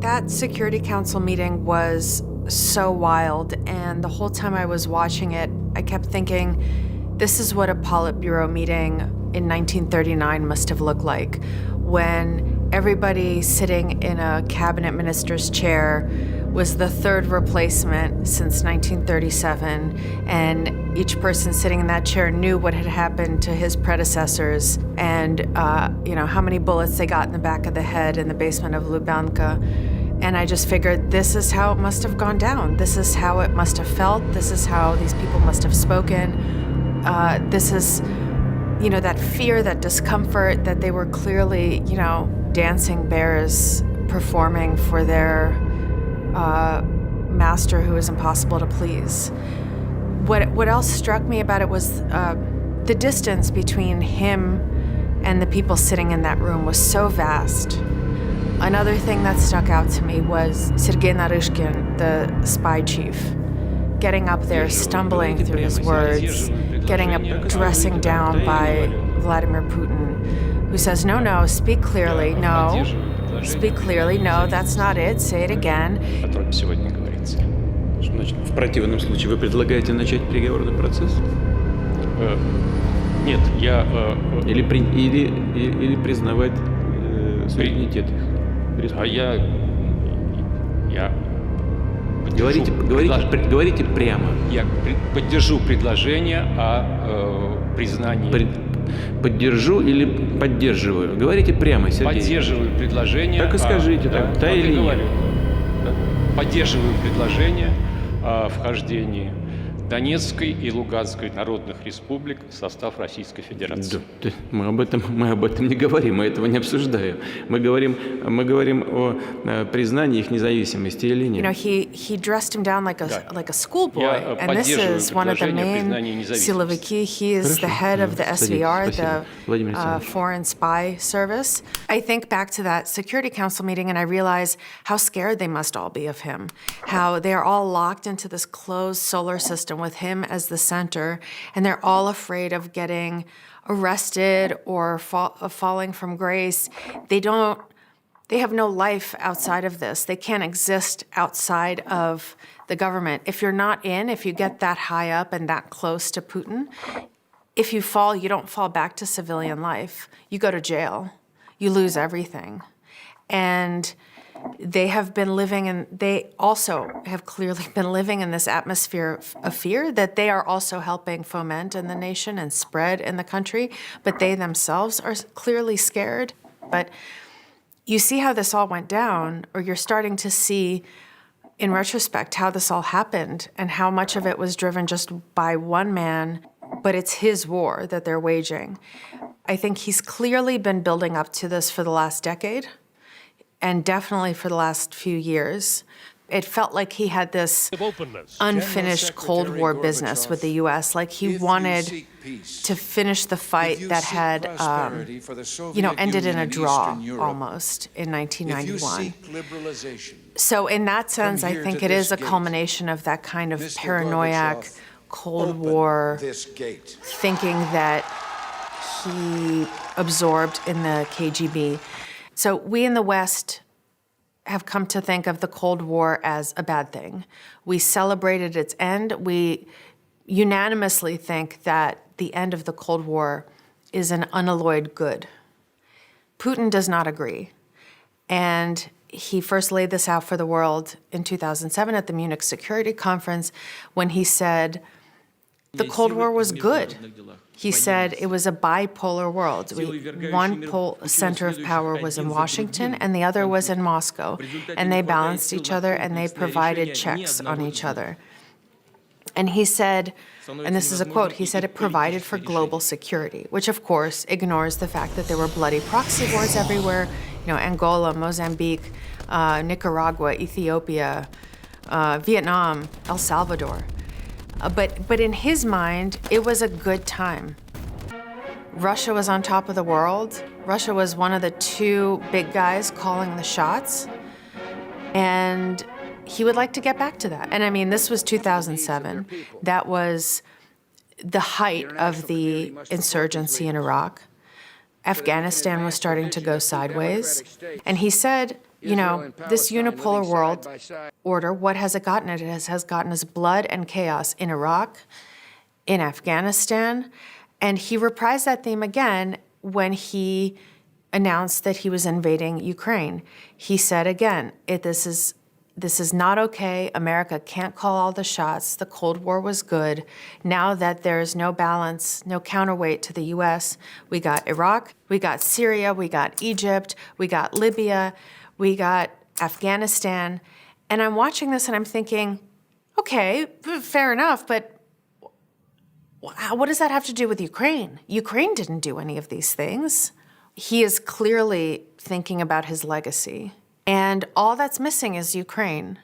That Security Council meeting was so wild, and the whole time I was watching it, I kept thinking, this is what a Politburo meeting in 1939 must have looked like, when everybody sitting in a cabinet minister's chair was the third replacement since 1937, and each person sitting in that chair knew what had happened to his predecessors and how many bullets they got in the back of the head in the basement of Lubyanka. And I just figured, this is how it must have gone down. This is how it must have felt. This is how these people must have spoken. This is, that fear, that discomfort, that they were clearly, dancing bears performing for their master who is impossible to please. What else struck me about it was the distance between him and the people sitting in that room was so vast. Another thing that stuck out to me was Sergei Naryshkin, the spy chief, getting up there, stumbling through his words, getting a dressing down by Vladimir Putin, who says, no, speak clearly, no, that's not it, say it again. В противном случае вы предлагаете начать переговорный процесс? Нет, я... Или признавать суверенитет их? Говорите прямо. Я поддержу предложение о признании. Поддержу или поддерживаю? Говорите прямо, Сергей. Поддерживаю предложение. Так и скажите, да или нет. Поддерживаю предложение о вхождении Донецкой и Луганской народных республик в состав Российской Федерации. Да, мы об этом не говорим, мы этого не обсуждаем. Мы говорим о признании их независимости или нет. He dressed him down like a schoolboy, and this is one of the main siloviki. He is the head of the SVR, the Foreign Spy Service. I think back to that Security Council meeting, and I realize how scared they must all be of him, how they are all locked into this closed solar system with him as the center, and they're all afraid of getting arrested or falling from grace. They have no life outside of this. They can't exist outside of the government. If you get that high up and that close to Putin, if you fall, you don't fall back to civilian life. You go to jail. You lose everything. And they also have clearly been living in this atmosphere of fear that they are also helping foment in the nation and spread in the country, but they themselves are clearly scared. But you see how this all went down, or you're starting to see, in retrospect, how this all happened and how much of it was driven just by one man, but it's his war that they're waging. I think he's clearly been building up to this for the last decade, and definitely for the last few years. It felt like he had this unfinished Cold War business with the U.S., like he wanted to finish the fight that had, ended in a draw almost in 1991. So in that sense, I think it is a culmination of that kind of paranoiac Cold War thinking that he absorbed in the KGB. So we in the West have come to think of the Cold War as a bad thing. We celebrated its end. We unanimously think that the end of the Cold War is an unalloyed good. Putin does not agree. And he first laid this out for the world in 2007 at the Munich Security Conference when he said the Cold War was good. He said it was a bipolar world. One center of power was in Washington and the other was in Moscow. And they balanced each other and they provided checks on each other. And he said, and this is a quote, he said it provided for global security, which of course ignores the fact that there were bloody proxy wars everywhere, Angola, Mozambique, Nicaragua, Ethiopia, Vietnam, El Salvador. But in his mind, it was a good time. Russia was on top of the world. Russia was one of the two big guys calling the shots. And he would like to get back to that. And I mean, this was 2007. That was the height of the insurgency in Iraq. Afghanistan was starting to go sideways. And he said, this unipolar world order, what has it gotten? It has gotten us blood and chaos in Iraq, in Afghanistan, and he reprised that theme again when he announced that he was invading Ukraine. He said again, this is not okay. America can't call all the shots. The Cold War was good. Now that there's no balance, no counterweight to the U.S., we got Iraq, we got Syria, we got Egypt, we got Libya, we got Afghanistan. And I'm watching this and I'm thinking, okay, fair enough, but what does that have to do with Ukraine? Ukraine didn't do any of these things. He is clearly thinking about his legacy. And all that's missing is Ukraine,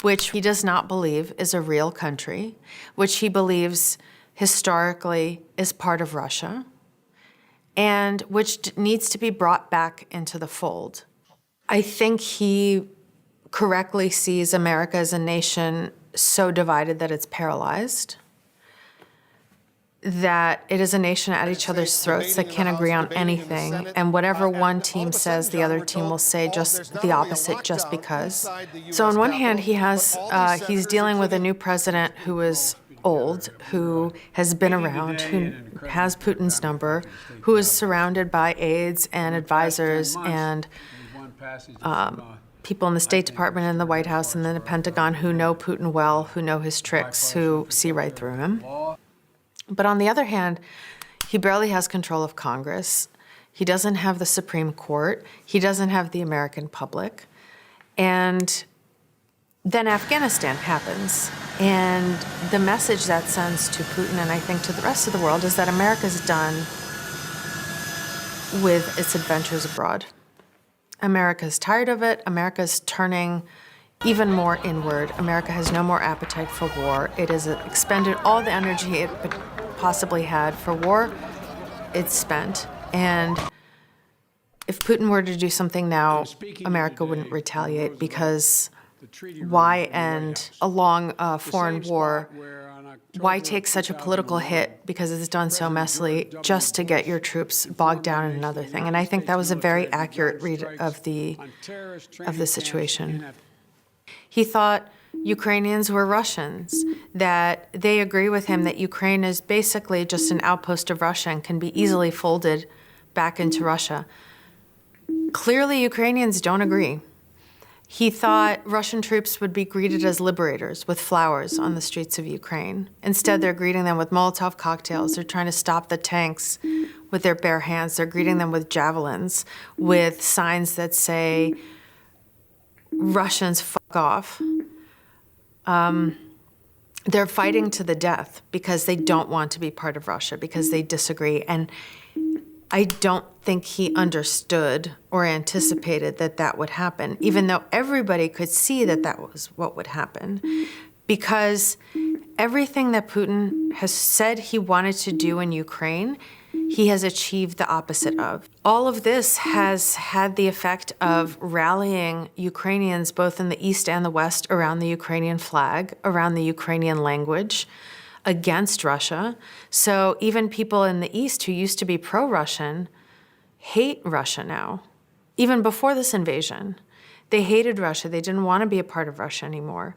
which he does not believe is a real country, which he believes historically is part of Russia, and which needs to be brought back into the fold. I think he correctly sees America as a nation so divided that it's paralyzed, that it is a nation at each other's throats that can't agree on anything, and whatever one team says, the other team will say just the opposite just because. So on one hand, he's dealing with a new president who is old, who has been around, who has Putin's number, who is surrounded by aides and advisors and people in the State Department and the White House and then the Pentagon who know Putin well, who know his tricks, who see right through him. But on the other hand, he barely has control of Congress. He doesn't have the Supreme Court. He doesn't have the American public. And then Afghanistan happens. And the message that sends to Putin and I think to the rest of the world is that America's done with its adventures abroad. America's tired of it. America's turning even more inward. America has no more appetite for war. It has expended all the energy it possibly had for war. It's spent. And if Putin were to do something now, America wouldn't retaliate, because why end a long foreign war? Why take such a political hit because it's done so messily just to get your troops bogged down in another thing? And I think that was a very accurate read of the situation. He thought Ukrainians were Russians, that they agree with him that Ukraine is basically just an outpost of Russia and can be easily folded back into Russia. Clearly, Ukrainians don't agree. He thought Russian troops would be greeted as liberators with flowers on the streets of Ukraine. Instead, they're greeting them with Molotov cocktails. They're trying to stop the tanks with their bare hands. They're greeting them with javelins, with signs that say, Russians, fuck off. They're fighting to the death because they don't want to be part of Russia, because they disagree. And I don't think he understood or anticipated that that would happen, even though everybody could see that that was what would happen, because everything that Putin has said he wanted to do in Ukraine, he has achieved the opposite of. All of this has had the effect of rallying Ukrainians both in the East and the West around the Ukrainian flag, around the Ukrainian language, against Russia. So even people in the East who used to be pro-Russian hate Russia now. Even before this invasion, they hated Russia. They didn't want to be a part of Russia anymore.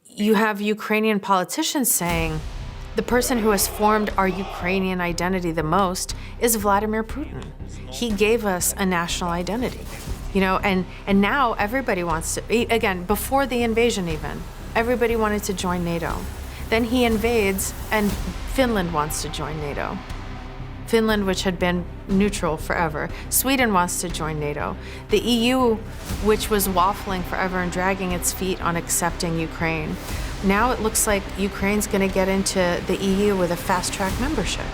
You have Ukrainian politicians saying, the person who has formed our Ukrainian identity the most is Vladimir Putin. He gave us a national identity, and now everybody wants to, again, before the invasion even, everybody wanted to join NATO. Then he invades and Finland wants to join NATO. Finland, which had been neutral forever. Sweden wants to join NATO. The EU, which was waffling forever and dragging its feet on accepting Ukraine. Now it looks like Ukraine's going to get into the EU with a fast-track membership.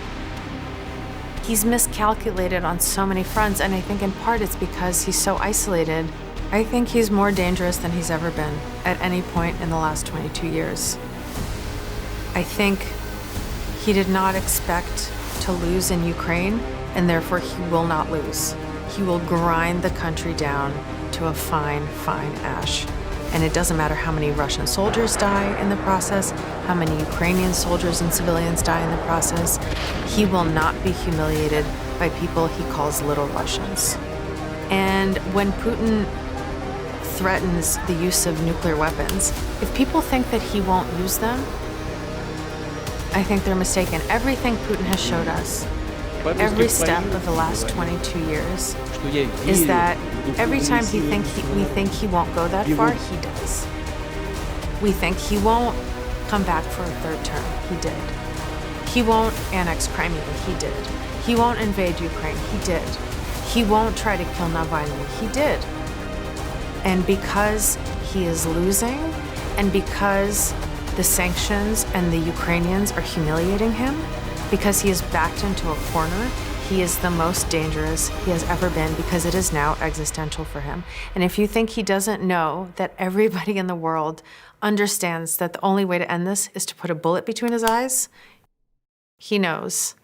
He's miscalculated on so many fronts, and I think in part it's because he's so isolated. I think he's more dangerous than he's ever been at any point in the last 22 years. I think he did not expect to lose in Ukraine, and therefore he will not lose. He will grind the country down to a fine, fine ash. And it doesn't matter how many Russian soldiers die in the process, how many Ukrainian soldiers and civilians die in the process. He will not be humiliated by people he calls little Russians. And when Putin threatens the use of nuclear weapons, if people think that he won't use them, I think they're mistaken. Everything Putin has showed us, every step of the last 22 years, is that every time we think he won't go that far, he does. We think he won't come back for a third term, he did. He won't annex Crimea, he did. He won't invade Ukraine, he did. He won't try to kill Navalny, he did. And because he is losing, and because the sanctions and the Ukrainians are humiliating him, because he is backed into a corner, he is the most dangerous he has ever been, because it is now existential for him. And if you think he doesn't know that everybody in the world understands that the only way to end this is to put a bullet between his eyes, he knows.